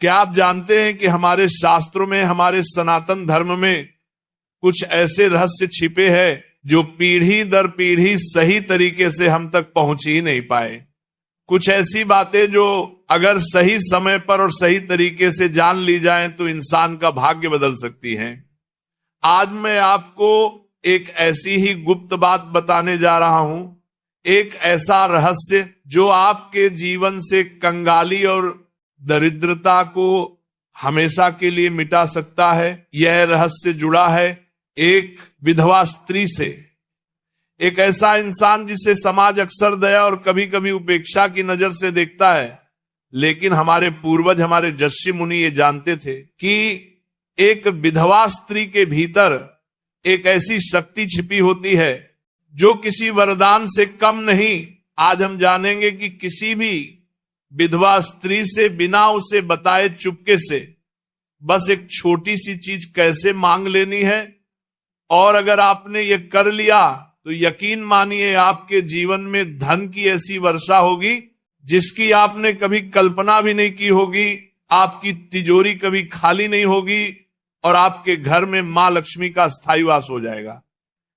क्या आप जानते हैं कि हमारे शास्त्रों में, हमारे सनातन धर्म में कुछ ऐसे रहस्य छिपे हैं जो पीढ़ी दर पीढ़ी सही तरीके से हम तक पहुंच ही नहीं पाए। कुछ ऐसी बातें जो अगर सही समय पर और सही तरीके से जान ली जाएं तो इंसान का भाग्य बदल सकती हैं। आज मैं आपको एक ऐसी ही गुप्त बात बताने जा रहा हूं, एक ऐसा रहस्य जो आपके जीवन से कंगाली और दरिद्रता को हमेशा के लिए मिटा सकता है। यह रहस्य जुड़ा है एक विधवा स्त्री से, एक ऐसा इंसान जिसे समाज अक्सर दया और कभी कभी उपेक्षा की नजर से देखता है। लेकिन हमारे पूर्वज, हमारे ऋषि मुनि ये जानते थे कि एक विधवा स्त्री के भीतर एक ऐसी शक्ति छिपी होती है जो किसी वरदान से कम नहीं। आज हम जानेंगे कि किसी भी विधवा स्त्री से बिना उसे बताए चुपके से बस एक छोटी सी चीज कैसे मांग लेनी है, और अगर आपने ये कर लिया तो यकीन मानिए आपके जीवन में धन की ऐसी वर्षा होगी जिसकी आपने कभी कल्पना भी नहीं की होगी। आपकी तिजोरी कभी खाली नहीं होगी और आपके घर में मां लक्ष्मी का स्थायी वास हो जाएगा।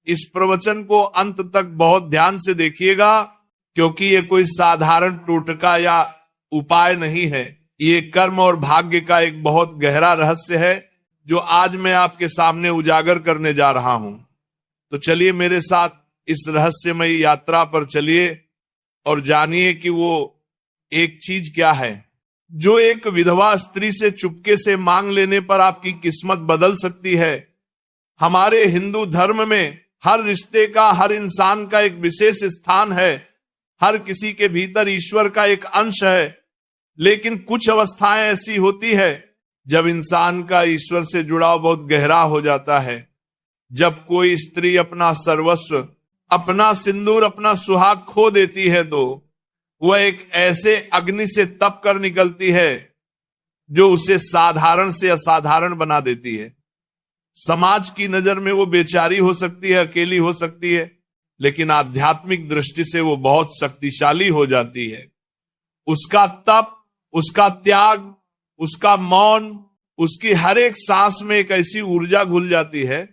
इस प्रवचन को अंत तक बहुत ध्यान से देखिएगा, क्योंकि ये कोई साधारण टोटका या उपाय नहीं है। ये कर्म और भाग्य का एक बहुत गहरा रहस्य है जो आज मैं आपके सामने उजागर करने जा रहा हूं। तो चलिए मेरे साथ इस रहस्यमयी यात्रा पर चलिए और जानिए कि वो एक चीज क्या है जो एक विधवा स्त्री से चुपके से मांग लेने पर आपकी किस्मत बदल सकती है। हमारे हिंदू धर्म में हर रिश्ते का, हर इंसान का एक विशेष स्थान है। हर किसी के भीतर ईश्वर का एक अंश है। लेकिन कुछ अवस्थाएं ऐसी होती है जब इंसान का ईश्वर से जुड़ाव बहुत गहरा हो जाता है। जब कोई स्त्री अपना सर्वस्व, अपना सिंदूर, अपना सुहाग खो देती है तो वह एक ऐसे अग्नि से तप कर निकलती है जो उसे साधारण से असाधारण बना देती है। समाज की नजर में वो बेचारी हो सकती है, अकेली हो सकती है, लेकिन आध्यात्मिक दृष्टि से वो बहुत शक्तिशाली हो जाती है। उसका तप, उसका त्याग, उसका मौन, उसकी हर एक सांस में एक ऐसी ऊर्जा घुल जाती है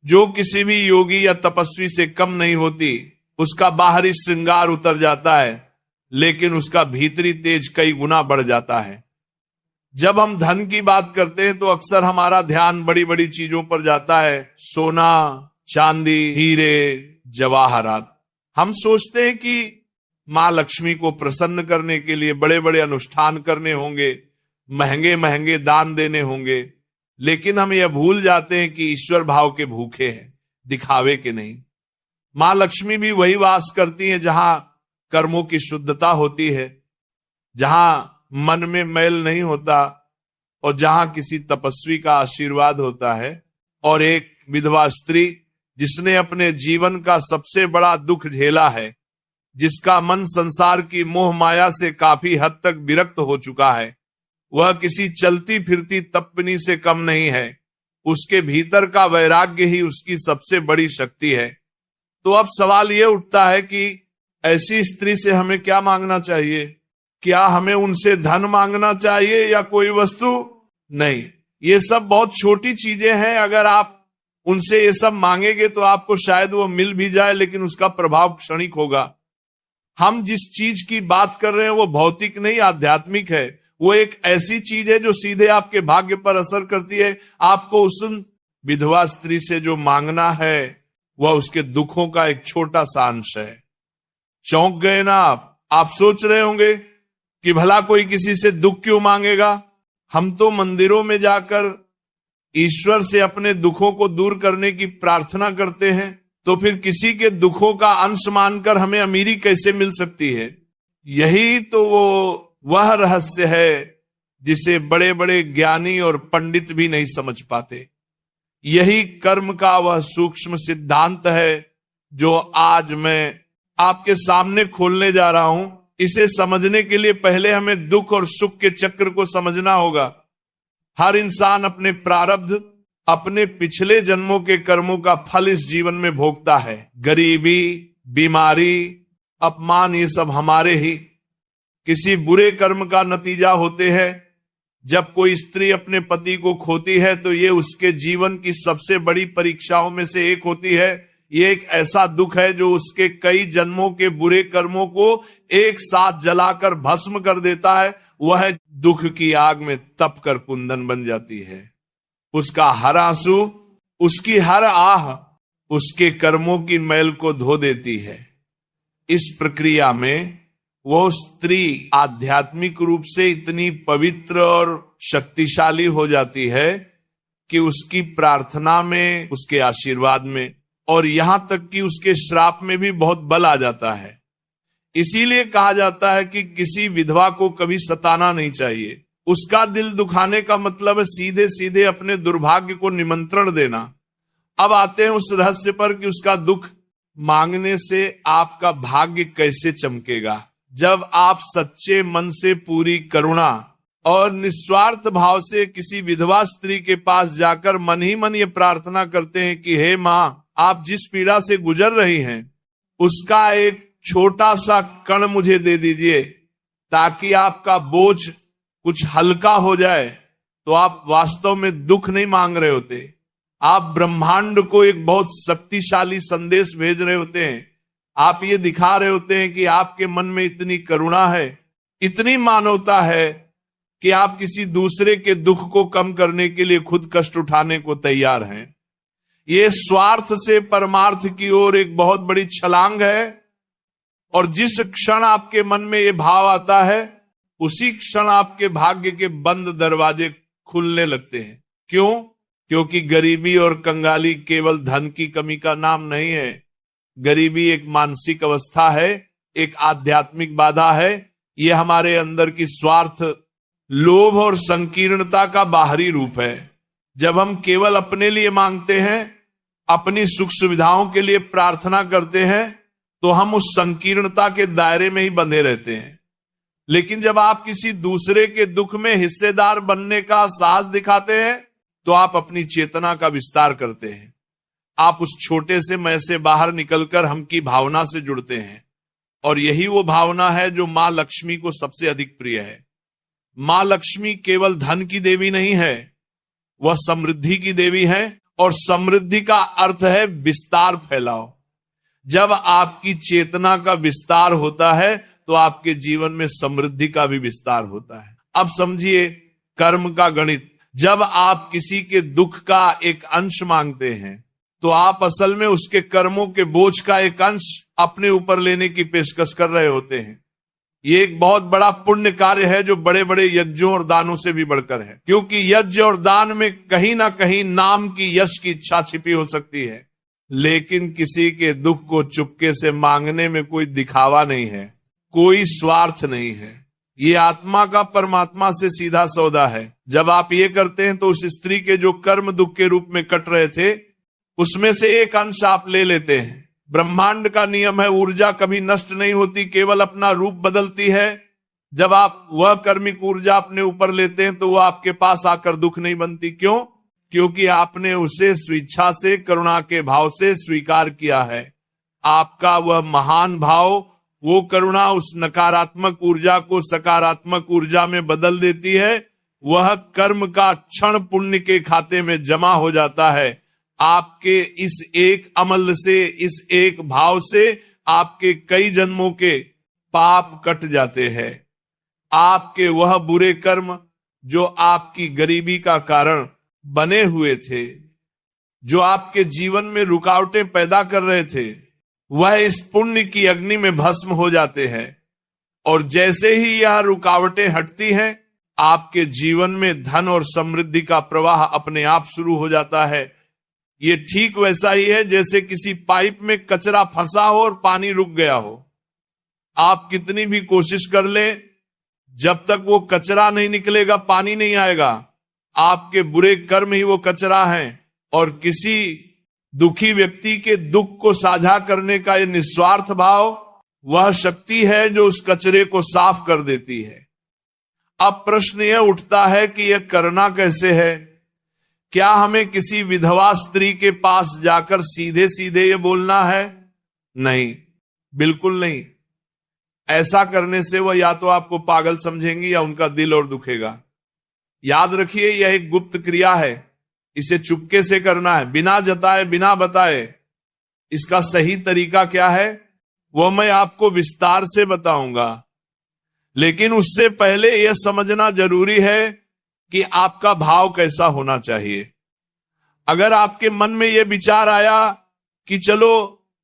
जो किसी भी योगी या तपस्वी से कम नहीं होती। उसका बाहरी श्रृंगार उतर जाता है लेकिन उसका भीतरी तेज कई गुना बढ़ जाता है। जब हम धन की बात करते हैं तो अक्सर हमारा ध्यान बड़ी बड़ी चीजों पर जाता है, सोना, चांदी, हीरे, जवाहरात। हम सोचते हैं कि मां लक्ष्मी को प्रसन्न करने के लिए बड़े बड़े अनुष्ठान करने होंगे, महंगे महंगे दान देने होंगे, लेकिन हम यह भूल जाते हैं कि ईश्वर भाव के भूखे हैं, दिखावे के नहीं। मां लक्ष्मी भी वही वास करती हैं जहां कर्मों की शुद्धता होती है, जहां मन में मैल नहीं होता और जहां किसी तपस्वी का आशीर्वाद होता है। और एक विधवा स्त्री जिसने अपने जीवन का सबसे बड़ा दुख झेला है, जिसका मन संसार की मोह माया से काफी हद तक विरक्त हो चुका है, वह किसी चलती फिरती तपनी से कम नहीं है। उसके भीतर का वैराग्य ही उसकी सबसे बड़ी शक्ति है। तो अब सवाल यह उठता है कि ऐसी स्त्री से हमें क्या मांगना चाहिए? क्या हमें उनसे धन मांगना चाहिए या कोई वस्तु? नहीं, ये सब बहुत छोटी चीजें हैं। अगर आप उनसे ये सब मांगेंगे तो आपको शायद वो मिल भी जाए, लेकिन उसका प्रभाव क्षणिक होगा। हम जिस चीज की बात कर रहे हैं वो भौतिक नहीं, आध्यात्मिक है। वो एक ऐसी चीज है जो सीधे आपके भाग्य पर असर करती है। आपको उस विधवा स्त्री से जो मांगना है वह उसके दुखों का एक छोटा सा अंश है। चौंक गए ना आप सोच रहे होंगे कि भला कोई किसी से दुख क्यों मांगेगा? हम तो मंदिरों में जाकर ईश्वर से अपने दुखों को दूर करने की प्रार्थना करते हैं, तो फिर किसी के दुखों का अंश मानकर हमें अमीरी कैसे मिल सकती है? यही तो वह रहस्य है जिसे बड़े बड़े ज्ञानी और पंडित भी नहीं समझ पाते। यही कर्म का वह सूक्ष्म सिद्धांत है जो आज मैं आपके सामने खोलने जा रहा हूं। इसे समझने के लिए पहले हमें दुख और सुख के चक्र को समझना होगा। हर इंसान अपने प्रारब्ध, अपने पिछले जन्मों के कर्मों का फल इस जीवन में भोगता है। गरीबी, बीमारी, अपमान, ये सब हमारे ही किसी बुरे कर्म का नतीजा होते हैं जब कोई स्त्री अपने पति को खोती है तो ये उसके जीवन की सबसे बड़ी परीक्षाओं में से एक होती है। ये एक ऐसा दुख है जो उसके कई जन्मों के बुरे कर्मों को एक साथ जलाकर भस्म कर देता है। वह दुख की आग में तप कर कुंदन बन जाती है। उसका हर आंसू, उसकी हर आह उसके कर्मों की मैल को धो देती है। इस प्रक्रिया में वो स्त्री आध्यात्मिक रूप से इतनी पवित्र और शक्तिशाली हो जाती है कि उसकी प्रार्थना में, उसके आशीर्वाद में और यहां तक कि उसके श्राप में भी बहुत बल आ जाता है। इसीलिए कहा जाता है कि किसी विधवा को कभी सताना नहीं चाहिए। उसका दिल दुखाने का मतलब है सीधे सीधे अपने दुर्भाग्य को निमंत्रण देना। अब आते हैं उस रहस्य पर कि उसका दुख मांगने से आपका भाग्य कैसे चमकेगा। जब आप सच्चे मन से पूरी करुणा और निस्वार्थ भाव से किसी विधवा स्त्री के पास जाकर मन ही मन ये प्रार्थना करते हैं कि हे माँ, आप जिस पीड़ा से गुजर रही हैं उसका एक छोटा सा कण मुझे दे दीजिए ताकि आपका बोझ कुछ हल्का हो जाए, तो आप वास्तव में दुख नहीं मांग रहे होते। आप ब्रह्मांड को एक बहुत शक्तिशाली संदेश भेज रहे होते हैं। आप ये दिखा रहे होते हैं कि आपके मन में इतनी करुणा है, इतनी मानवता है कि आप किसी दूसरे के दुख को कम करने के लिए खुद कष्ट उठाने को तैयार हैं। ये स्वार्थ से परमार्थ की ओर एक बहुत बड़ी छलांग है। और जिस क्षण आपके मन में ये भाव आता है उसी क्षण आपके भाग्य के बंद दरवाजे खुलने लगते हैं। क्यों? क्योंकि गरीबी और कंगाली केवल धन की कमी का नाम नहीं है। गरीबी एक मानसिक अवस्था है, एक आध्यात्मिक बाधा है। यह हमारे अंदर की स्वार्थ, लोभ और संकीर्णता का बाहरी रूप है। जब हम केवल अपने लिए मांगते हैं, अपनी सुख सुविधाओं के लिए प्रार्थना करते हैं, तो हम उस संकीर्णता के दायरे में ही बंधे रहते हैं। लेकिन जब आप किसी दूसरे के दुख में हिस्सेदार बनने का साहस दिखाते हैं तो आप अपनी चेतना का विस्तार करते हैं। आप उस छोटे से मैं से बाहर निकलकर हम की भावना से जुड़ते हैं। और यही वो भावना है जो मां लक्ष्मी को सबसे अधिक प्रिय है। मां लक्ष्मी केवल धन की देवी नहीं है, वह समृद्धि की देवी है। और समृद्धि का अर्थ है विस्तार, फैलाव। जब आपकी चेतना का विस्तार होता है तो आपके जीवन में समृद्धि का भी विस्तार होता है। अब समझिए कर्म का गणित। जब आप किसी के दुख का एक अंश मांगते हैं तो आप असल में उसके कर्मों के बोझ का एक अंश अपने ऊपर लेने की पेशकश कर रहे होते हैं। ये एक बहुत बड़ा पुण्य कार्य है जो बड़े बड़े यज्ञों और दानों से भी बढ़कर है, क्योंकि यज्ञ और दान में कहीं ना कहीं नाम की, यश की इच्छा छिपी हो सकती है। लेकिन किसी के दुख को चुपके से मांगने में कोई दिखावा नहीं है, कोई स्वार्थ नहीं है। ये आत्मा का परमात्मा से सीधा सौदा है। जब आप ये करते हैं तो उस स्त्री के जो कर्म दुख के रूप में कट रहे थे उसमें से एक अंश आप ले लेते हैं। ब्रह्मांड का नियम है, ऊर्जा कभी नष्ट नहीं होती, केवल अपना रूप बदलती है। जब आप वह कर्मिक ऊर्जा अपने ऊपर लेते हैं तो वह आपके पास आकर दुख नहीं बनती। क्यों? क्योंकि आपने उसे स्वेच्छा से, करुणा के भाव से स्वीकार किया है। आपका वह महान भाव, वो करुणा उस नकारात्मक ऊर्जा को सकारात्मक ऊर्जा में बदल देती है। वह कर्म का क्षण पुण्य के खाते में जमा हो जाता है। आपके इस एक अमल से, इस एक भाव से आपके कई जन्मों के पाप कट जाते हैं। आपके वह बुरे कर्म जो आपकी गरीबी का कारण बने हुए थे, जो आपके जीवन में रुकावटें पैदा कर रहे थे, वह इस पुण्य की अग्नि में भस्म हो जाते हैं। और जैसे ही यह रुकावटें हटती हैं, आपके जीवन में धन और समृद्धि का प्रवाह अपने आप शुरू हो जाता है। ये ठीक वैसा ही है जैसे किसी पाइप में कचरा फंसा हो और पानी रुक गया हो। आप कितनी भी कोशिश कर लें, जब तक वो कचरा नहीं निकलेगा पानी नहीं आएगा। आपके बुरे कर्म ही वो कचरा हैं। और किसी दुखी व्यक्ति के दुख को साझा करने का ये निस्वार्थ भाव, वह शक्ति है जो उस कचरे को साफ कर देती है। अब प्रश्न यह उठता है कि यह करना कैसे है? क्या हमें किसी विधवा स्त्री के पास जाकर सीधे सीधे ये बोलना है? नहीं, बिल्कुल नहीं। ऐसा करने से वह या तो आपको पागल समझेंगी या उनका दिल और दुखेगा। याद रखिए, यह एक गुप्त क्रिया है, इसे चुपके से करना है, बिना जताए बिना बताए। इसका सही तरीका क्या है वो मैं आपको विस्तार से बताऊंगा, लेकिन उससे पहले यह समझना जरूरी है कि आपका भाव कैसा होना चाहिए। अगर आपके मन में यह विचार आया कि चलो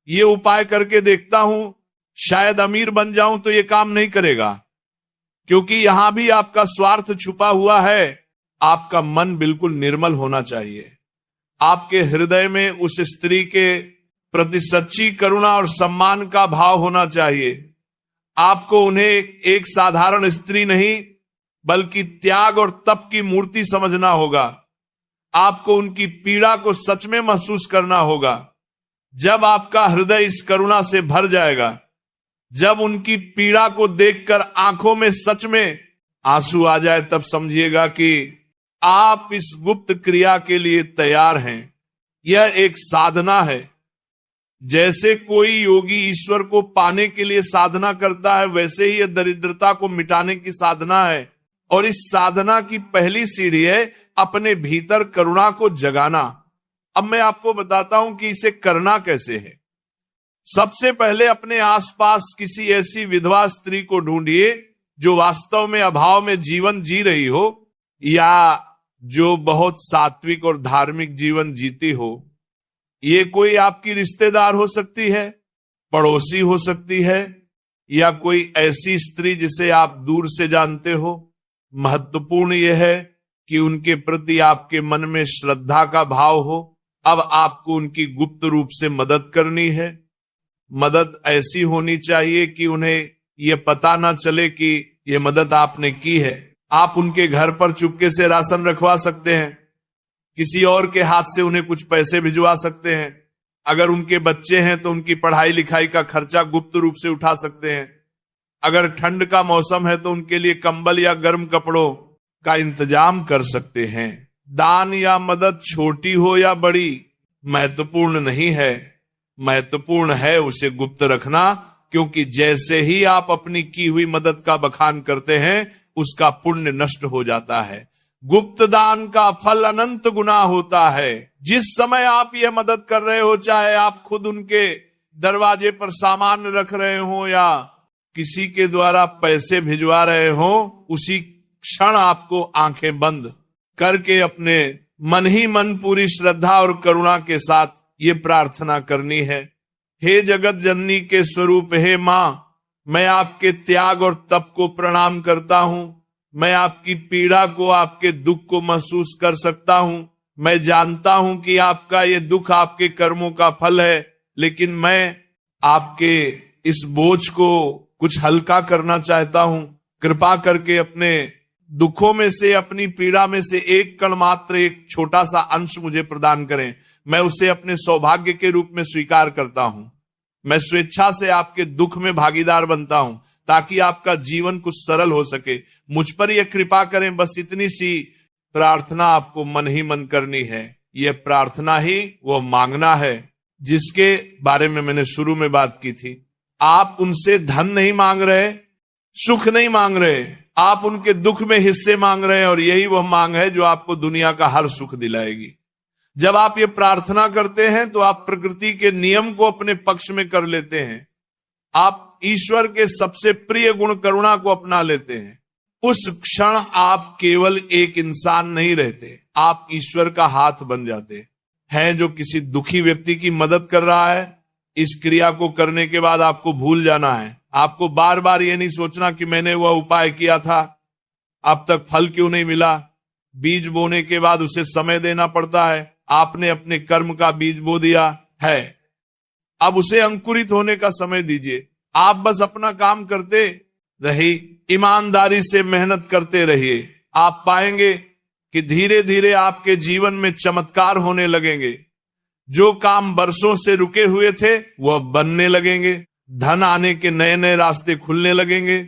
ये उपाय करके देखता हूं, शायद अमीर बन जाऊं, तो ये काम नहीं करेगा, क्योंकि यहां भी आपका स्वार्थ छुपा हुआ है। आपका मन बिल्कुल निर्मल होना चाहिए। आपके हृदय में उस स्त्री के प्रति सच्ची करुणा और सम्मान का भाव होना चाहिए। आपको उन्हें एक साधारण स्त्री नहीं बल्कि त्याग और तप की मूर्ति समझना होगा। आपको उनकी पीड़ा को सच में महसूस करना होगा। जब आपका हृदय इस करुणा से भर जाएगा, जब उनकी पीड़ा को देखकर आंखों में सच में आंसू आ जाए, तब समझिएगा कि आप इस गुप्त क्रिया के लिए तैयार हैं। यह एक साधना है। जैसे कोई योगी ईश्वर को पाने के लिए साधना करता है, वैसे ही यह दरिद्रता को मिटाने की साधना है। और इस साधना की पहली सीढ़ी है अपने भीतर करुणा को जगाना। अब मैं आपको बताता हूं कि इसे करना कैसे है। सबसे पहले अपने आसपास किसी ऐसी विधवा स्त्री को ढूंढिए जो वास्तव में अभाव में जीवन जी रही हो, या जो बहुत सात्विक और धार्मिक जीवन जीती हो। ये कोई आपकी रिश्तेदार हो सकती है, पड़ोसी हो सकती है, या कोई ऐसी स्त्री जिसे आप दूर से जानते हो। महत्वपूर्ण यह है कि उनके प्रति आपके मन में श्रद्धा का भाव हो। अब आपको उनकी गुप्त रूप से मदद करनी है। मदद ऐसी होनी चाहिए कि उन्हें यह पता ना चले कि यह मदद आपने की है। आप उनके घर पर चुपके से राशन रखवा सकते हैं, किसी और के हाथ से उन्हें कुछ पैसे भिजवा सकते हैं। अगर उनके बच्चे हैं तो उनकी पढ़ाई लिखाई का खर्चा गुप्त रूप से उठा सकते हैं। अगर ठंड का मौसम है तो उनके लिए कंबल या गर्म कपड़ों का इंतजाम कर सकते हैं। दान या मदद छोटी हो या बड़ी महत्वपूर्ण नहीं है, महत्वपूर्ण है उसे गुप्त रखना, क्योंकि जैसे ही आप अपनी की हुई मदद का बखान करते हैं उसका पुण्य नष्ट हो जाता है। गुप्त दान का फल अनंत गुना होता है। जिस समय आप यह मदद कर रहे हो, चाहे आप खुद उनके दरवाजे पर सामान रख रहे हो या किसी के द्वारा पैसे भिजवा रहे हो, उसी क्षण आपको आंखें बंद करके अपने मन ही मन पूरी श्रद्धा और करुणा के साथ ये प्रार्थना करनी है। हे जगत जननी के स्वरूप, हे मां, मैं आपके त्याग और तप को प्रणाम करता हूं। मैं आपकी पीड़ा को, आपके दुख को महसूस कर सकता हूं। मैं जानता हूं कि आपका ये दुख आपके कर्मों का फल है, लेकिन मैं आपके इस बोझ को कुछ हल्का करना चाहता हूं। कृपा करके अपने दुखों में से, अपनी पीड़ा में से एक कण मात्र, एक छोटा सा अंश मुझे प्रदान करें। मैं उसे अपने सौभाग्य के रूप में स्वीकार करता हूं। मैं स्वेच्छा से आपके दुख में भागीदार बनता हूं ताकि आपका जीवन कुछ सरल हो सके। मुझ पर यह कृपा करें। बस इतनी सी प्रार्थना आपको मन ही मन करनी है। यह प्रार्थना ही वो मांगना है जिसके बारे में मैंने शुरू में बात की थी। आप उनसे धन नहीं मांग रहे, सुख नहीं मांग रहे, आप उनके दुख में हिस्से मांग रहे हैं, और यही वह मांग है जो आपको दुनिया का हर सुख दिलाएगी। जब आप ये प्रार्थना करते हैं तो आप प्रकृति के नियम को अपने पक्ष में कर लेते हैं। आप ईश्वर के सबसे प्रिय गुण करुणा को अपना लेते हैं। उस क्षण आप केवल एक इंसान नहीं रहते, आप ईश्वर का हाथ बन जाते हैं जो किसी दुखी व्यक्ति की मदद कर रहा है। इस क्रिया को करने के बाद आपको भूल जाना है। आपको बार बार ये नहीं सोचना कि मैंने वह उपाय किया था, अब तक फल क्यों नहीं मिला। बीज बोने के बाद उसे समय देना पड़ता है। आपने अपने कर्म का बीज बो दिया है, अब उसे अंकुरित होने का समय दीजिए। आप बस अपना काम करते रहिए, ईमानदारी से मेहनत करते रहिए। आप पाएंगे कि धीरे धीरे आपके जीवन में चमत्कार होने लगेंगे। जो काम बरसों से रुके हुए थे वह बनने लगेंगे। धन आने के नए नए रास्ते खुलने लगेंगे।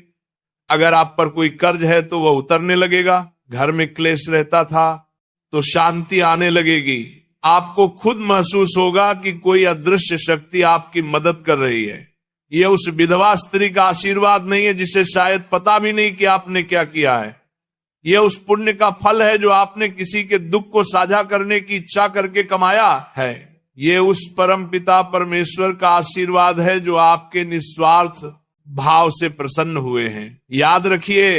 अगर आप पर कोई कर्ज है तो वह उतरने लगेगा। घर में क्लेश रहता था तो शांति आने लगेगी। आपको खुद महसूस होगा कि कोई अदृश्य शक्ति आपकी मदद कर रही है। यह उस विधवा स्त्री का आशीर्वाद नहीं है जिसे शायद पता भी नहीं कि आपने क्या किया है। यह उस पुण्य का फल है जो आपने किसी के दुख को साझा करने की इच्छा करके कमाया है। ये उस परम पिता परमेश्वर का आशीर्वाद है जो आपके निस्वार्थ भाव से प्रसन्न हुए हैं। याद रखिए,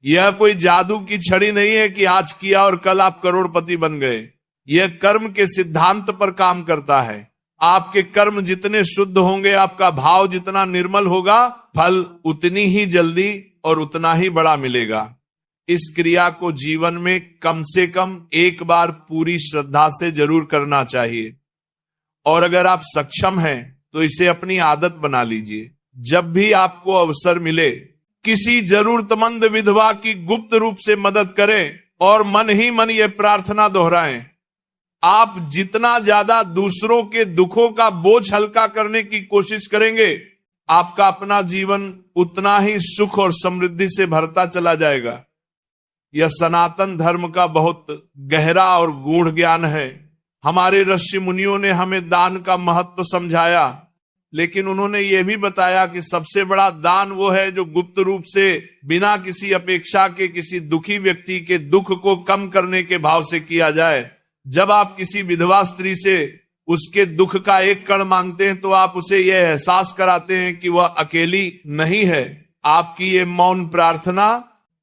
यह कोई जादू की छड़ी नहीं है कि आज किया और कल आप करोड़पति बन गए। यह कर्म के सिद्धांत पर काम करता है। आपके कर्म जितने शुद्ध होंगे, आपका भाव जितना निर्मल होगा, फल उतनी ही जल्दी और उतना ही बड़ा मिलेगा। इस क्रिया को जीवन में कम से कम एक बार पूरी श्रद्धा से जरूर करना चाहिए, और अगर आप सक्षम हैं तो इसे अपनी आदत बना लीजिए। जब भी आपको अवसर मिले, किसी जरूरतमंद विधवा की गुप्त रूप से मदद करें और मन ही मन यह प्रार्थना दोहराएं, आप जितना ज्यादा दूसरों के दुखों का बोझ हल्का करने की कोशिश करेंगे, आपका अपना जीवन उतना ही सुख और समृद्धि से भरता चला जाएगा। यह सनातन धर्म का बहुत गहरा और गूढ़ ज्ञान है। हमारे ऋषि मुनियों ने हमें दान का महत्व समझाया, लेकिन उन्होंने यह भी बताया कि सबसे बड़ा दान वो है जो गुप्त रूप से, बिना किसी अपेक्षा के, किसी दुखी व्यक्ति के दुख को कम करने के भाव से किया जाए। जब आप किसी विधवा स्त्री से उसके दुख का एक कण मांगते हैं तो आप उसे यह एहसास कराते हैं कि वह अकेली नहीं है। आपकी ये मौन प्रार्थना,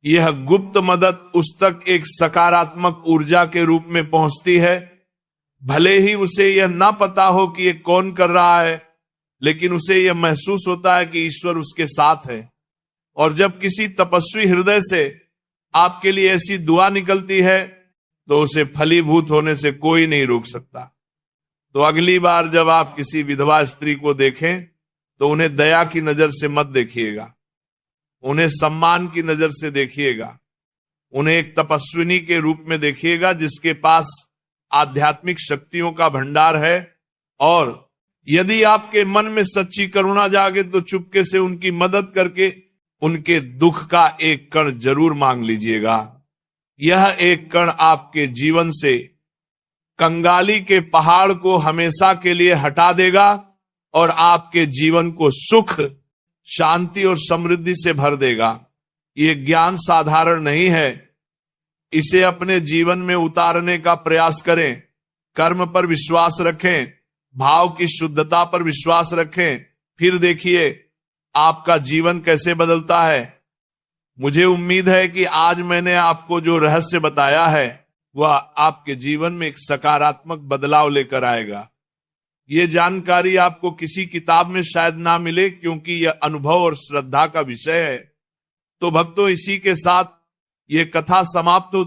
यह गुप्त मदद उस तक एक सकारात्मक ऊर्जा के रूप में पहुंचती है। भले ही उसे यह ना पता हो कि ये कौन कर रहा है, लेकिन उसे यह महसूस होता है कि ईश्वर उसके साथ है। और जब किसी तपस्वी हृदय से आपके लिए ऐसी दुआ निकलती है तो उसे फलीभूत होने से कोई नहीं रोक सकता। तो अगली बार जब आप किसी विधवा स्त्री को देखें तो उन्हें दया की नजर से मत देखिएगा, उन्हें सम्मान की नजर से देखिएगा। उन्हें एक तपस्विनी के रूप में देखिएगा जिसके पास आध्यात्मिक शक्तियों का भंडार है। और यदि आपके मन में सच्ची करुणा जागे तो चुपके से उनकी मदद करके उनके दुख का एक कण जरूर मांग लीजिएगा। यह एक कण आपके जीवन से कंगाली के पहाड़ को हमेशा के लिए हटा देगा और आपके जीवन को सुख, शांति और समृद्धि से भर देगा। ये ज्ञान साधारण नहीं है। इसे अपने जीवन में उतारने का प्रयास करें। कर्म पर विश्वास रखें, भाव की शुद्धता पर विश्वास रखें, फिर देखिए आपका जीवन कैसे बदलता है। मुझे उम्मीद है कि आज मैंने आपको जो रहस्य बताया है वह आपके जीवन में एक सकारात्मक बदलाव लेकर आएगा। ये जानकारी आपको किसी किताब में शायद ना मिले, क्योंकि यह अनुभव और श्रद्धा का विषय है। तो भक्तों, इसी के साथ ये कथा समाप्त होती